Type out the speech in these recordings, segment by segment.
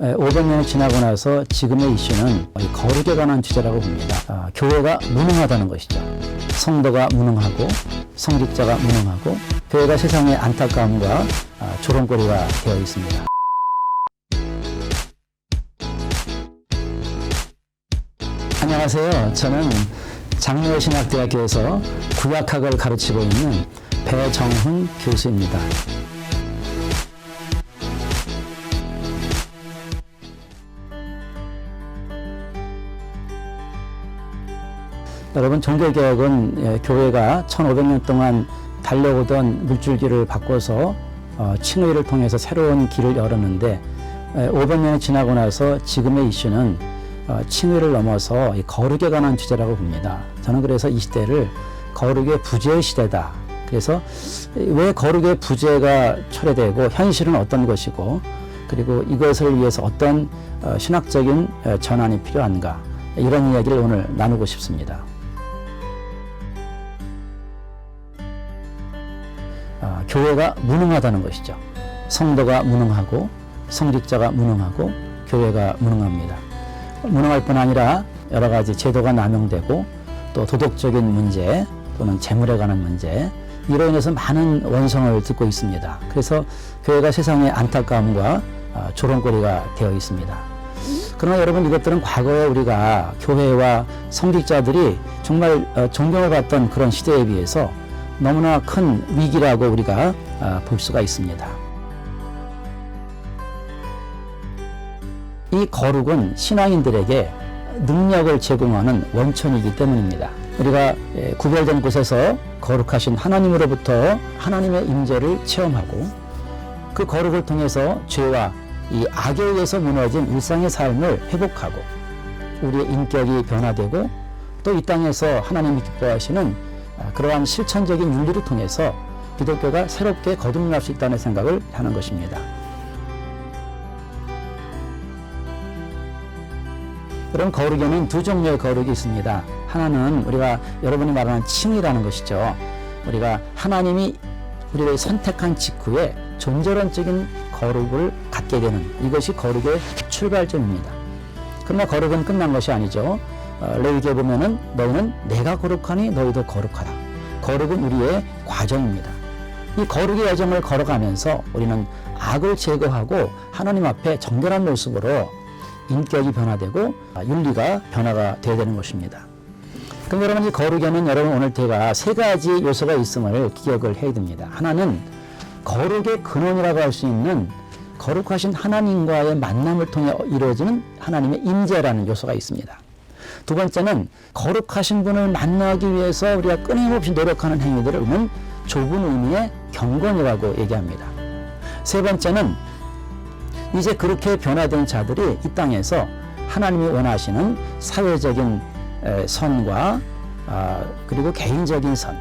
500년이 지나고 나서 지금의 이슈는 거룩에 관한 주제라고 봅니다. 교회가 무능하다는 것이죠. 성도가 무능하고 성직자가 무능하고 교회가 세상의 안타까움과 조롱거리가 되어 있습니다. 안녕하세요. 저는 장로신학대학교에서 구약학을 가르치고 있는 배정훈 교수입니다. 여러분, 종교개혁은 교회가 1500년 동안 달려오던 물줄기를 바꿔서 칭의를 통해서 새로운 길을 열었는데 500년이 지나고 나서 지금의 이슈는 칭의를 넘어서 거룩에 관한 주제라고 봅니다. 저는 그래서 이 시대를 거룩의 부재의 시대다. 그래서 왜 거룩의 부재가 철회되고 현실은 어떤 것이고 그리고 이것을 위해서 어떤 신학적인 전환이 필요한가, 이런 이야기를 오늘 나누고 싶습니다. 교회가 무능하다는 것이죠. 성도가 무능하고 성직자가 무능하고 교회가 무능합니다. 무능할 뿐 아니라 여러 가지 제도가 남용되고 또 도덕적인 문제 또는 재물에 관한 문제, 이로 인해서 많은 원성을 듣고 있습니다. 그래서 교회가 세상의 안타까움과 조롱거리가 되어 있습니다. 그러나 여러분, 이것들은 과거에 우리가 교회와 성직자들이 정말 존경을 받던 그런 시대에 비해서 너무나 큰 위기라고 우리가 볼 수가 있습니다. 이 거룩은 신앙인들에게 능력을 제공하는 원천이기 때문입니다. 우리가 구별된 곳에서 거룩하신 하나님으로부터 하나님의 임재를 체험하고 그 거룩을 통해서 죄와 이 악에 의해서 무너진 일상의 삶을 회복하고 우리의 인격이 변화되고 또 이 땅에서 하나님이 기뻐하시는 그러한 실천적인 윤리를 통해서 기독교가 새롭게 거듭날 수 있다는 생각을 하는 것입니다. 그럼 거룩에는 두 종류의 거룩이 있습니다. 하나는 우리가 여러분이 말하는 칭의라는 것이죠. 우리가 하나님이 우리를 선택한 직후에 존재론적인 거룩을 갖게 되는, 이것이 거룩의 출발점입니다. 그러나 거룩은 끝난 것이 아니죠. 레위기에 보면은 너희는 내가 거룩하니 너희도 거룩하라. 거룩은 우리의 과정입니다. 이 거룩의 여정을 걸어가면서 우리는 악을 제거하고 하나님 앞에 정결한 모습으로 인격이 변화되고 윤리가 변화가 되어야 되는 것입니다. 그럼 여러분, 이 거룩에는 여러분 오늘 제가 세 가지 요소가 있음을 기억을 해야 됩니다. 하나는 거룩의 근원이라고 할 수 있는 거룩하신 하나님과의 만남을 통해 이루어지는 하나님의 임재라는 요소가 있습니다. 두 번째는 거룩하신 분을 만나기 위해서 우리가 끊임없이 노력하는 행위들을 우리는 좁은 의미의 경건이라고 얘기합니다. 세 번째는 이제 그렇게 변화된 자들이 이 땅에서 하나님이 원하시는 사회적인 선과 그리고 개인적인 선,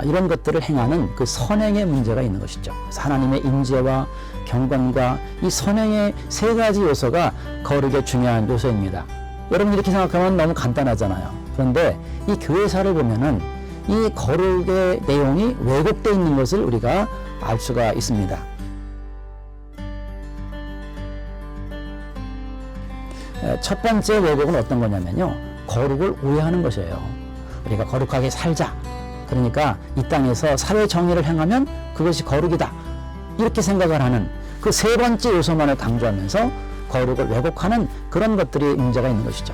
이런 것들을 행하는 그 선행의 문제가 있는 것이죠. 그래서 하나님의 임재와 경건과 이 선행의 세 가지 요소가 거룩의 중요한 요소입니다. 여러분, 이렇게 생각하면 너무 간단하잖아요. 그런데 이 교회사를 보면은 이 거룩의 내용이 왜곡되어 있는 것을 우리가 알 수가 있습니다. 첫 번째 왜곡은 어떤 거냐면요, 거룩을 오해하는 것이에요. 우리가 거룩하게 살자, 그러니까 이 땅에서 사회 정의를 행하면 그것이 거룩이다, 이렇게 생각을 하는 그 세 번째 요소만을 강조하면서 거룩을 왜곡하는 그런 것들이 문제가 있는 것이죠.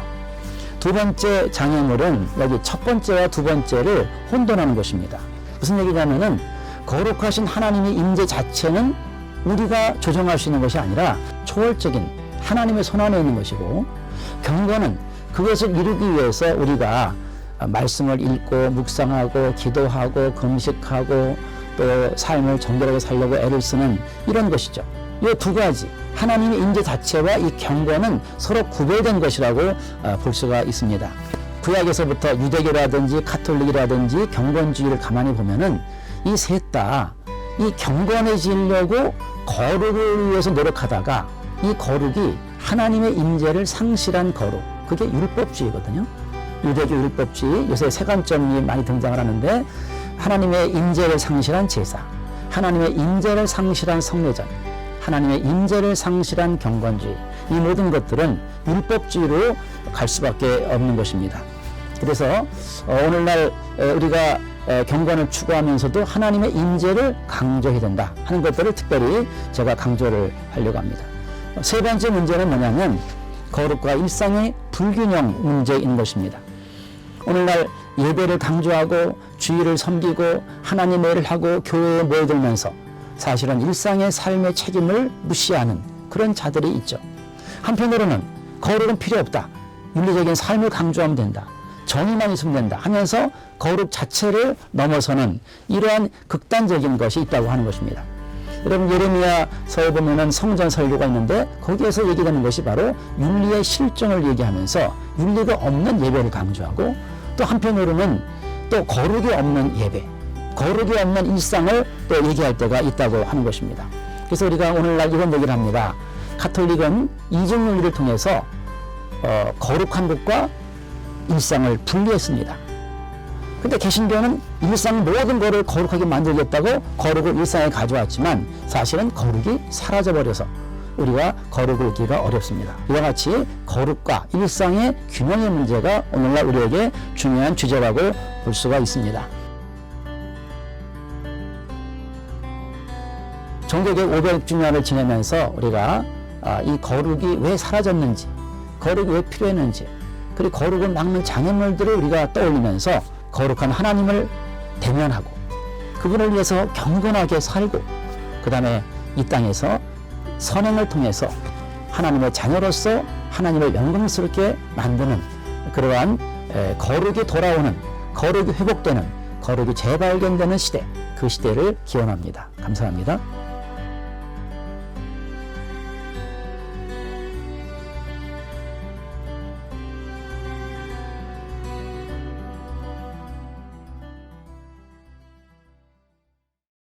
두 번째 장애물은 여기 첫 번째와 두 번째를 혼돈하는 것입니다. 무슨 얘기냐면은 거룩하신 하나님의 임재 자체는 우리가 조정할 수 있는 것이 아니라 초월적인 하나님의 손 안에 있는 것이고, 경건은 그것을 이루기 위해서 우리가 말씀을 읽고 묵상하고 기도하고 금식하고 또 삶을 정결하게 살려고 애를 쓰는 이런 것이죠. 이 두 가지, 하나님의 임재 자체와 이 경건은 서로 구별된 것이라고 볼 수가 있습니다. 구약에서부터 유대교라든지 가톨릭이라든지 경건주의를 가만히 보면은 이 셋 다 이 경건해지려고 거룩을 위해서 노력하다가 이 거룩이 하나님의 임재를 상실한 거룩, 그게 율법주의거든요. 유대교 율법주의, 요새 세 관점이 많이 등장을 하는데, 하나님의 임재를 상실한 제사, 하나님의 임재를 상실한 성례전, 하나님의 임재를 상실한 경건주의, 이 모든 것들은 율법주의로 갈 수밖에 없는 것입니다. 그래서 오늘날 우리가 경건을 추구하면서도 하나님의 임재를 강조해야 된다 하는 것들을 특별히 제가 강조를 하려고 합니다. 세 번째 문제는 뭐냐면 거룩과 일상의 불균형 문제인 것입니다. 오늘날 예배를 강조하고 주의를 섬기고 하나님의 일을 하고 교회에 모여들면서 사실은 일상의 삶의 책임을 무시하는 그런 자들이 있죠. 한편으로는 거룩은 필요 없다. 윤리적인 삶을 강조하면 된다. 정의만 있으면 된다 하면서 거룩 자체를 넘어서는 이러한 극단적인 것이 있다고 하는 것입니다. 여러분 예레미야서에 보면은 성전 설교가 있는데 거기에서 얘기되는 것이 바로 윤리의 실정을 얘기하면서 윤리가 없는 예배를 강조하고 또 한편으로는 또 거룩이 없는 예배, 거룩이 없는 일상을 또 얘기할 때가 있다고 하는 것입니다. 그래서 우리가 오늘날 이런 얘기를 합니다. 가톨릭은 이중윤리를 통해서 거룩한 것과 일상을 분리했습니다. 근데 개신교는 일상 모든 것을 거룩하게 만들겠다고 거룩을 일상에 가져왔지만 사실은 거룩이 사라져버려서 우리가 거룩을 얻기가 어렵습니다. 이와 같이 거룩과 일상의 균형의 문제가 오늘날 우리에게 중요한 주제라고 볼 수가 있습니다. 종교개혁 500주년을 지내면서 우리가 이 거룩이 왜 사라졌는지, 거룩이 왜 필요했는지, 그리고 거룩을 막는 장애물들을 우리가 떠올리면서 거룩한 하나님을 대면하고 그분을 위해서 경건하게 살고 그 다음에 이 땅에서 선행을 통해서 하나님의 자녀로서 하나님을 영광스럽게 만드는 그러한 거룩이 돌아오는, 거룩이 회복되는, 거룩이 재발견되는 시대, 그 시대를 기원합니다. 감사합니다.